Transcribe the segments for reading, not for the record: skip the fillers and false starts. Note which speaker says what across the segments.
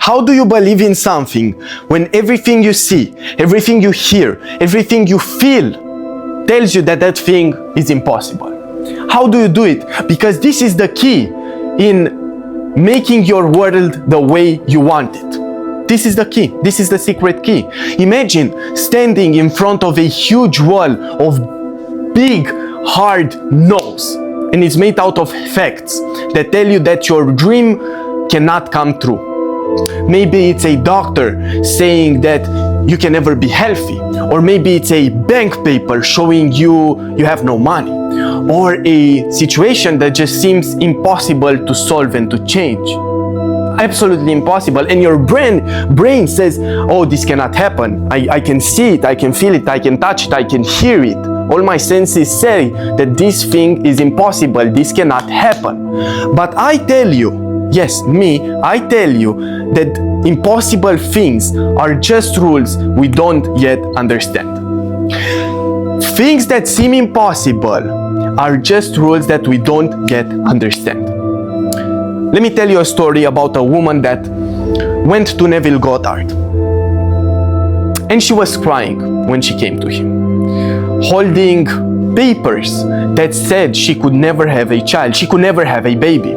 Speaker 1: How do you believe in something when everything you see, everything you hear, everything you feel tells you that that thing is impossible? How do you do it? Because this is the key in making your world the way you want it. This is the key. This is the secret key. Imagine standing in front of a huge wall of big, hard no's, and it's made out of facts that tell you that your dream cannot come true. Maybe it's a doctor saying that you can never be healthy, or maybe it's a bank paper showing you have no money, or a situation that just seems impossible to solve and to change. Absolutely impossible. And your brain says, oh, this cannot happen. I can see it, I can feel it, I can touch it, I can hear it. All my senses say that this thing is impossible, this cannot happen. But I tell you, yes, I tell you that impossible things are just rules we don't yet understand. Things that seem impossible are just rules that we don't yet understand. Let me tell you a story about a woman that went to Neville Goddard. And she was crying when she came to him, holding papers that said she could never have a child, she could never have a baby.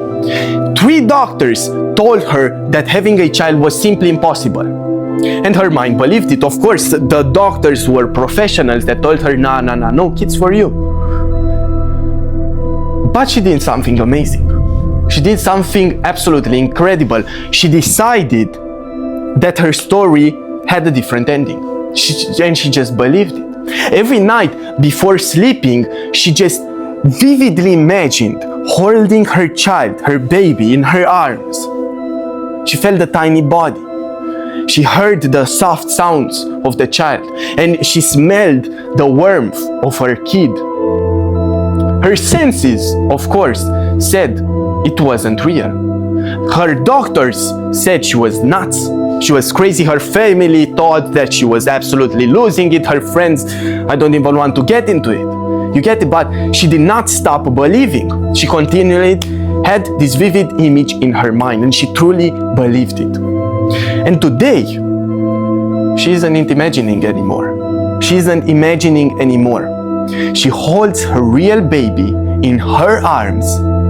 Speaker 1: 3 doctors told her that having a child was simply impossible. And her mind believed it. Of course, the doctors were professionals that told her, no kids for you. But she did something amazing. She did something absolutely incredible. She decided that her story had a different ending. And she just believed it. Every night before sleeping, she just vividly imagined holding her child, her baby, in her arms. She felt the tiny body. She heard the soft sounds of the child, and she smelled the warmth of her kid. Her senses, of course, said it wasn't real. Her doctors said she was nuts. She was crazy. Her family thought that she was absolutely losing it. Her friends, I don't even want to get into it. You get it? But she did not stop believing. She continually had this vivid image in her mind, and she truly believed it. And today, she isn't imagining anymore. She isn't imagining anymore. She holds her real baby in her arms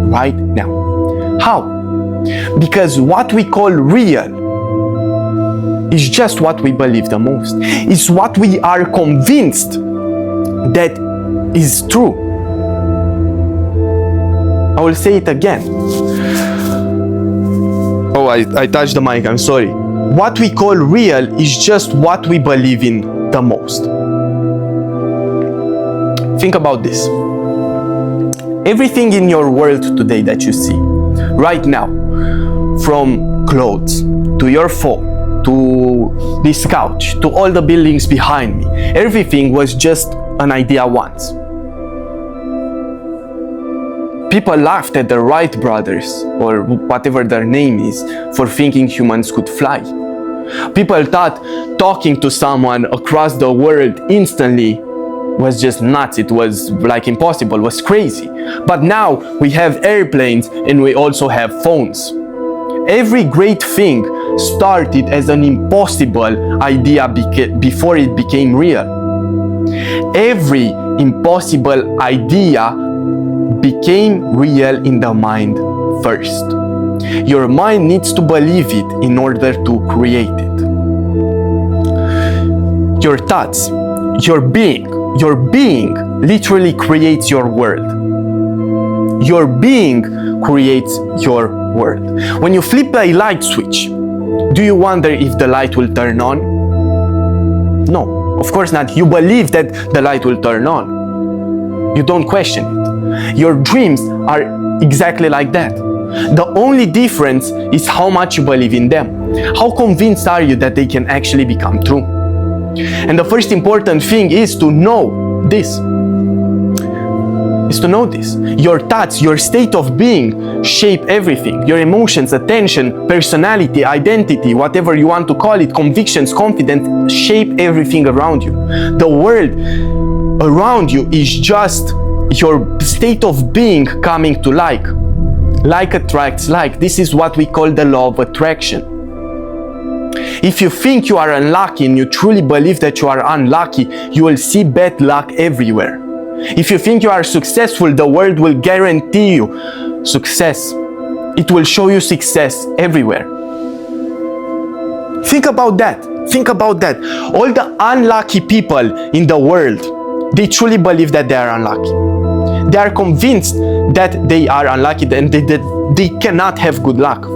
Speaker 1: right now. How? Because what we call real is just what we believe the most. It's what we are convinced that is true. I will say it again. Oh, I touched the mic, I'm sorry. What we call real is just what we believe in the most. Think about this. Everything in your world today that you see, right now, from clothes to your phone, to this couch, to all the buildings behind me, everything was just an idea once. People laughed at the Wright brothers, or whatever their name is, for thinking humans could fly. People thought talking to someone across the world instantly was just nuts. It was like impossible, was crazy. But now we have airplanes and we also have phones. Every great thing started as an impossible idea before it became real. Every impossible idea became real in the mind first. Your mind needs to believe it in order to create it. Your thoughts, your being literally creates your world. Your being creates your world. When you flip a light switch, do you wonder if the light will turn on? No, of course not. You believe that the light will turn on. You don't question it. Your dreams are exactly like that. The only difference is how much you believe in them. How convinced are you that they can actually become true? And the first important thing is to know this. Your thoughts, your state of being shape everything. Your emotions, attention, personality, identity, whatever you want to call it, convictions, confidence, shape everything around you. The world around you is just your state of being coming to like. Like attracts like. This is what we call the law of attraction. If you think you are unlucky and you truly believe that you are unlucky, you will see bad luck everywhere. If you think you are successful, the world will guarantee you success. It will show you success everywhere. Think about that. Think about that. All the unlucky people in the world, they truly believe that they are unlucky. They are convinced that they are unlucky and that they cannot have good luck.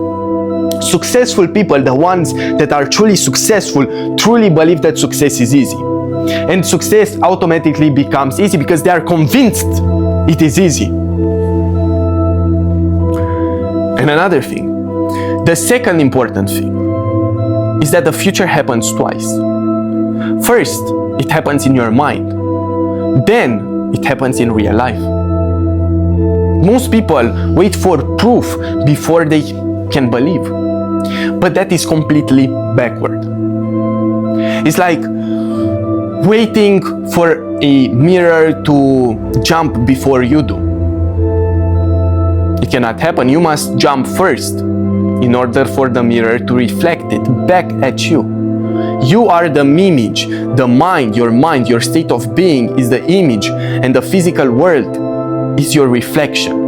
Speaker 1: Successful people, the ones that are truly successful, truly believe that success is easy. And success automatically becomes easy because they are convinced it is easy. And another thing, the second important thing, is that the future happens twice. First, it happens in your mind. Then, it happens in real life. Most people wait for proof before they can believe. But that is completely backward. It's like waiting for a mirror to jump before you do. It cannot happen. You must jump first in order for the mirror to reflect it back at you. You are the image. The mind, your state of being is the image, and the physical world is your reflection.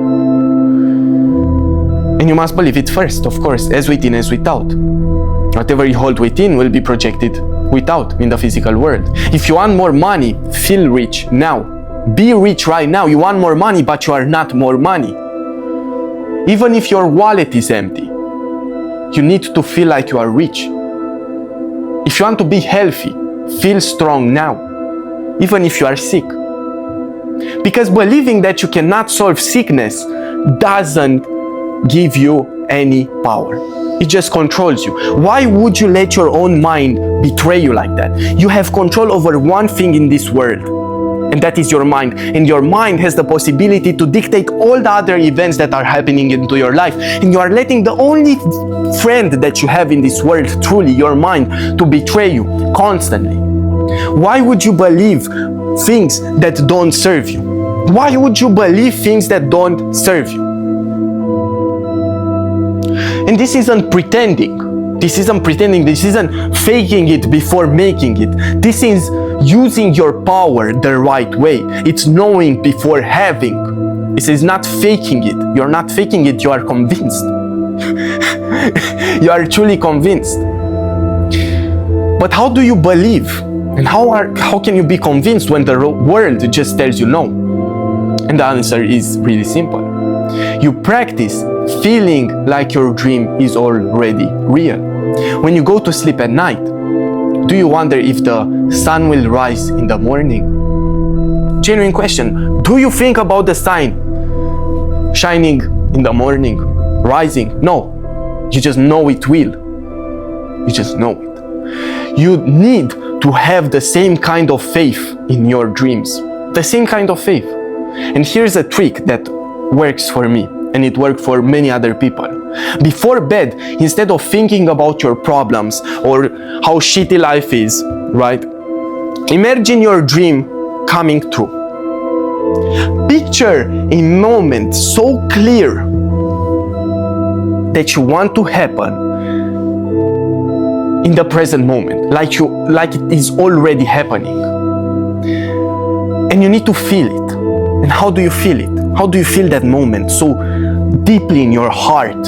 Speaker 1: And you must believe it first, of course, as within as without. Whatever you hold within will be projected without in the physical world. If you want more money, feel rich now. Be rich right now. You want more money, but you are not more money. Even if your wallet is empty, you need to feel like you are rich. If you want to be healthy, feel strong now, even if you are sick. Because believing that you cannot solve sickness doesn't give you any power. It just controls you. Why would you let your own mind betray you like that? You have control over one thing in this world, and that is your mind. And your mind has the possibility to dictate all the other events that are happening into your life. And you are letting the only friend that you have in this world, truly your mind, to betray you constantly. Why would you believe things that don't serve you? Why would you believe things that don't serve you? And this isn't pretending. This isn't pretending. This isn't faking it before making it. This is using your power the right way. It's knowing before having. This is not faking it. You're not faking it. You are convinced. You are truly convinced. But how do you believe? And how can you be convinced when the world just tells you no? And the answer is really simple. You practice feeling like your dream is already real. When you go to sleep at night, do you wonder if the sun will rise in the morning? Genuine question. Do you think about the sun shining in the morning, rising? No. You just know it will. You just know it. You need to have the same kind of faith in your dreams. The same kind of faith. And here's a trick that works for me, and it worked for many other people. Before bed, instead of thinking about your problems or how shitty life is, right? Imagine your dream coming true. Picture a moment so clear that you want to happen in the present moment, like it is already happening. And you need to feel it. And how do you feel it? How do you feel that moment so deeply in your heart?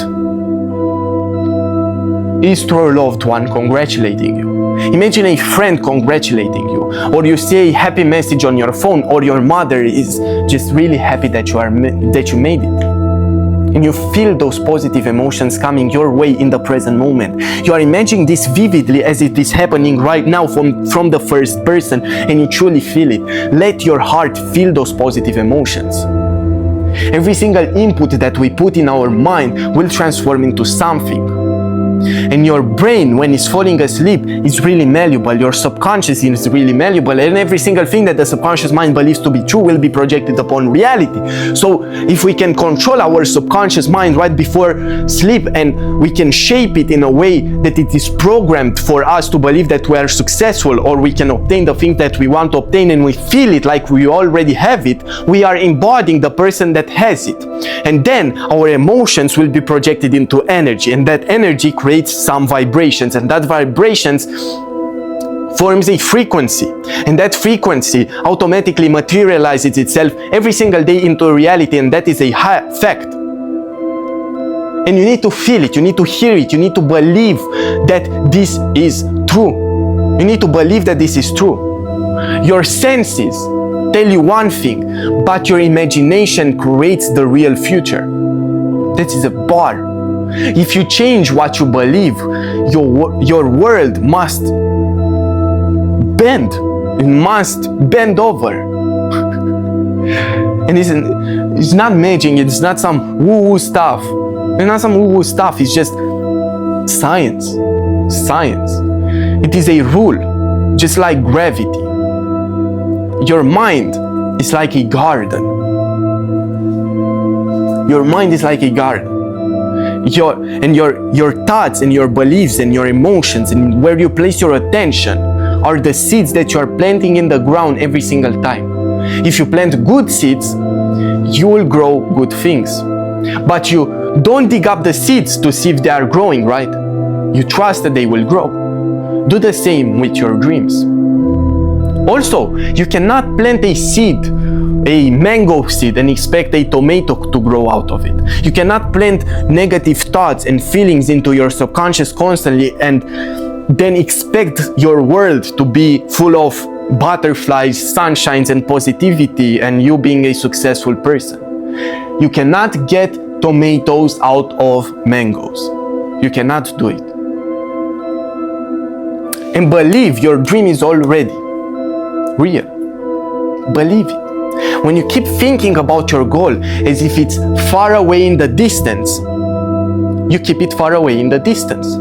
Speaker 1: Is through a loved one congratulating you. Imagine a friend congratulating you, or you see a happy message on your phone, or your mother is just really happy that you made it. And you feel those positive emotions coming your way in the present moment. You are imagining this vividly as it is happening right now from the first person, and you truly feel it. Let your heart feel those positive emotions. Every single input that we put in our mind will transform into something. And your brain, when it's falling asleep, is really malleable. Your subconscious is really malleable, and every single thing that the subconscious mind believes to be true will be projected upon reality. So if we can control our subconscious mind right before sleep, and we can shape it in a way that it is programmed for us to believe that we are successful, or we can obtain the thing that we want to obtain, and we feel it like we already have it, we are embodying the person that has it. And then our emotions will be projected into energy, and that energy creates creates some vibrations, and that vibrations forms a frequency, and that frequency automatically materializes itself every single day into a reality, and that is a fact. And you need to feel it, you need to hear it, you need to believe that this is true. You need to believe that this is true. Your senses tell you one thing, but your imagination creates the real future. That is a bar. If you change what you believe, your world must bend. It must bend over. And it's not magic, it's not some woo-woo stuff. It's not some woo-woo stuff, it's just science. Science. It is a rule, just like gravity. Your mind is like a garden. Your mind is like a garden. Your thoughts and your beliefs and your emotions and where you place your attention are the seeds that you are planting in the ground every single time. If you plant good seeds, you will grow good things. But you don't dig up the seeds to see if they are growing, right? You trust that they will grow. Do the same with your dreams. Also, you cannot plant a seed, a mango seed, and expect a tomato to grow out of it. You cannot plant negative thoughts and feelings into your subconscious constantly and then expect your world to be full of butterflies, sunshines, and positivity, and you being a successful person. You cannot get tomatoes out of mangoes. You cannot do it. And believe your dream is already real. Believe it. When you keep thinking about your goal as if it's far away in the distance, you keep it far away in the distance.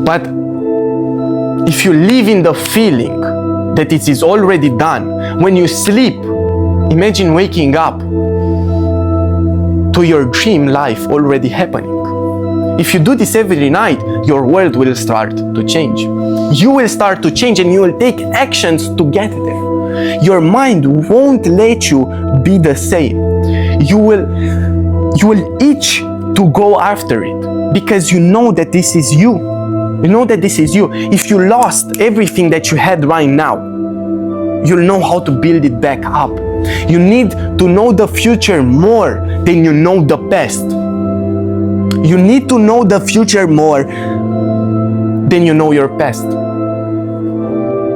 Speaker 1: But if you live in the feeling that it is already done, when you sleep, imagine waking up to your dream life already happening. If you do this every night, your world will start to change. You will start to change and you will take actions to get there. Your mind won't let you be the same. You will itch to go after it because you know that this is you. You know that this is you. If you lost everything that you had right now, you'll know how to build it back up. You need to know the future more than you know the past. You need to know the future more than you know your past.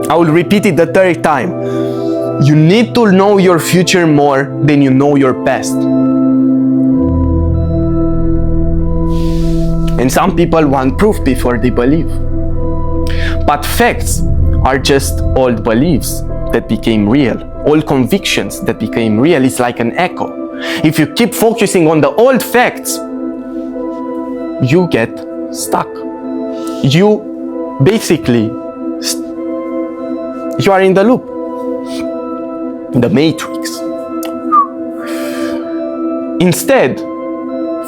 Speaker 1: I will repeat it the third time. You need to know your future more than you know your past. And some people want proof before they believe. But facts are just old beliefs that became real. Old convictions that became real. It's like an echo. If you keep focusing on the old facts, you get stuck. You basically, you are in the loop, the matrix. Instead,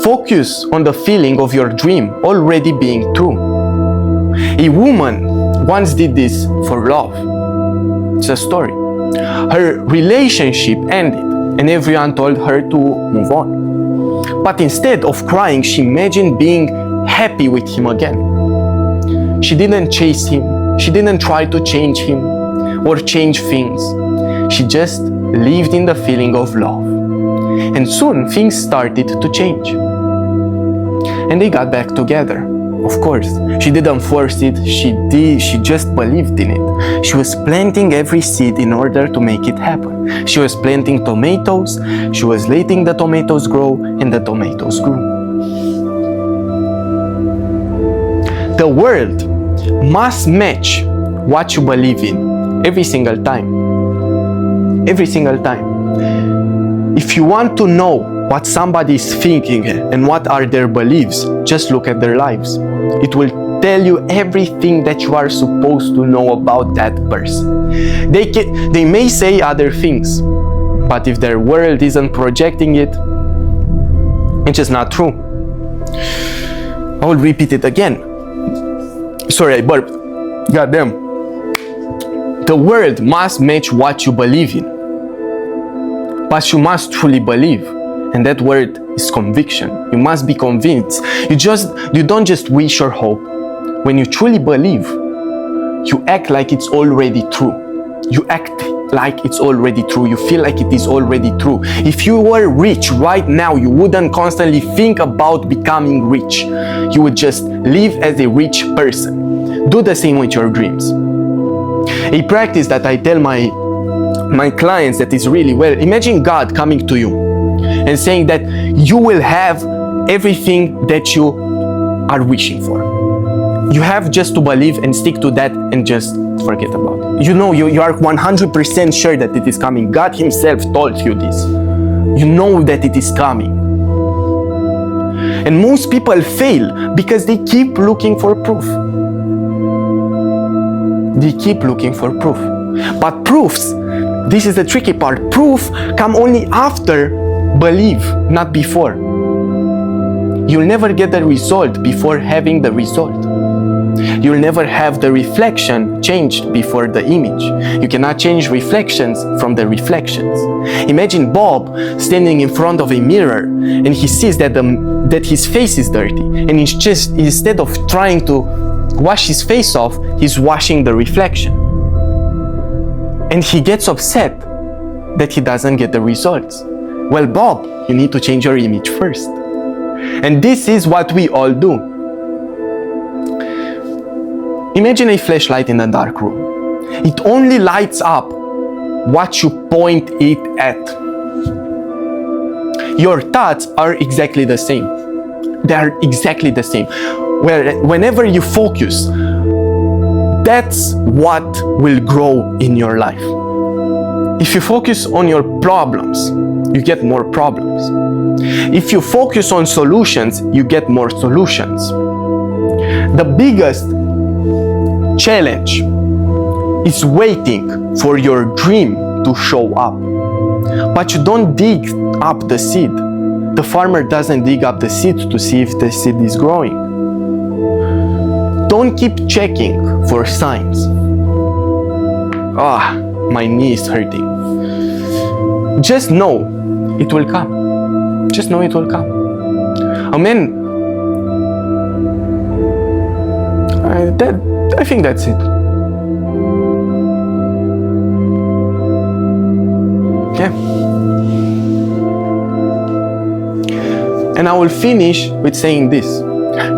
Speaker 1: focus on the feeling of your dream already being true. A woman once did this for love. It's a story. Her relationship ended and everyone told her to move on. But instead of crying, she imagined being happy with him again. She didn't chase him. She didn't try to change him or change things. She just lived in the feeling of love. And soon things started to change. And they got back together. Of course, she didn't force it. She just believed in it. She was planting every seed in order to make it happen. She was planting tomatoes. She was letting the tomatoes grow, and the tomatoes grew. The world must match what you believe in every single time. Every single time. If you want to know what somebody is thinking and what are their beliefs, just look at their lives. It will tell you everything that you are supposed to know about that person. They may say other things, but if their world isn't projecting it, it's just not true. I will repeat it again. Sorry, I burped. Goddamn. The world must match what you believe in. But you must truly believe. And that word is conviction. You must be convinced. You don't just wish or hope. When you truly believe, you act like it's already true. You act like it's already true. You feel like it is already true. If you were rich right now, you wouldn't constantly think about becoming rich. You would just live as a rich person. Do the same with your dreams. A practice that I tell my clients that is really well, imagine God coming to you and saying that you will have everything that you are wishing for. You have just to believe and stick to that and just forget about it. You know, you are 100% sure that it is coming. God himself told you this. You know that it is coming. And most people fail because they keep looking for proof. They keep looking for proof. But proofs, this is the tricky part, proof come only after belief, not before. You'll never get the result before having the result. You'll never have the reflection changed before the image. You cannot change reflections from the reflections. Imagine Bob standing in front of a mirror and he sees that his face is dirty, and he's just, instead of trying to wash his face off, he's washing the reflection. And he gets upset that he doesn't get the results. Well, Bob, you need to change your image first. And this is what we all do. Imagine a flashlight in a dark room. It only lights up what you point it at. Your thoughts are exactly the same. They are exactly the same. Whenever you focus, that's what will grow in your life. If you focus on your problems, you get more problems. If you focus on solutions, you get more solutions. The biggest challenge is waiting for your dream to show up. But you don't dig up the seed. The farmer doesn't dig up the seed to see if the seed is growing. Don't keep checking for signs. My knee is hurting. Just know it will come. Just know it will come. Amen. I think that's it. Yeah. And I will finish with saying this.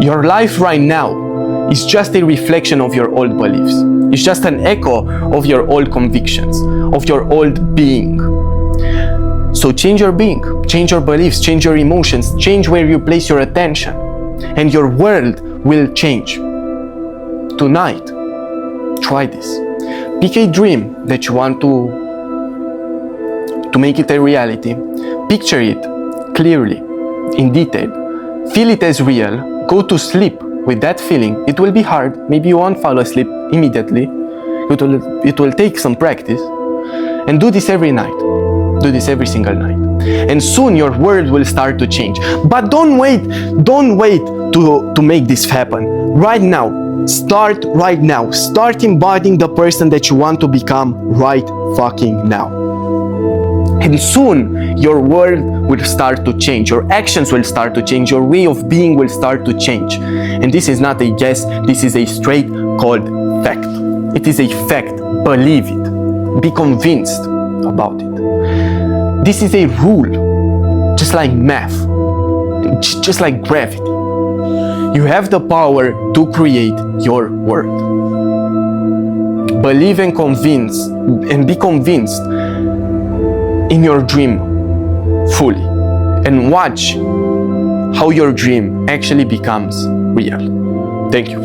Speaker 1: Your life right now is just a reflection of your old beliefs. It's just an echo of your old convictions, of your old being. So change your being, change your beliefs, change your emotions, change where you place your attention, and your world will change. Tonight, try this. Pick a dream that you want to make it a reality. Picture it clearly, in detail. Feel it as real. Go to sleep with that feeling. It will be hard. Maybe you won't fall asleep immediately. It will take some practice. And do this every night. Do this every single night. And soon your world will start to change. But don't wait to make this happen. Right now. Start right now. Start embodying the person that you want to become right fucking now. And soon your world will start to change. Your actions will start to change. Your way of being will start to change. And this is not a guess. This is a straight cold fact. It is a fact. Believe it. Be convinced about it. This is a rule. Just like math. Just like gravity. You have the power to create your world. Believe and convince, and be convinced in your dream fully, and watch how your dream actually becomes real. Thank you.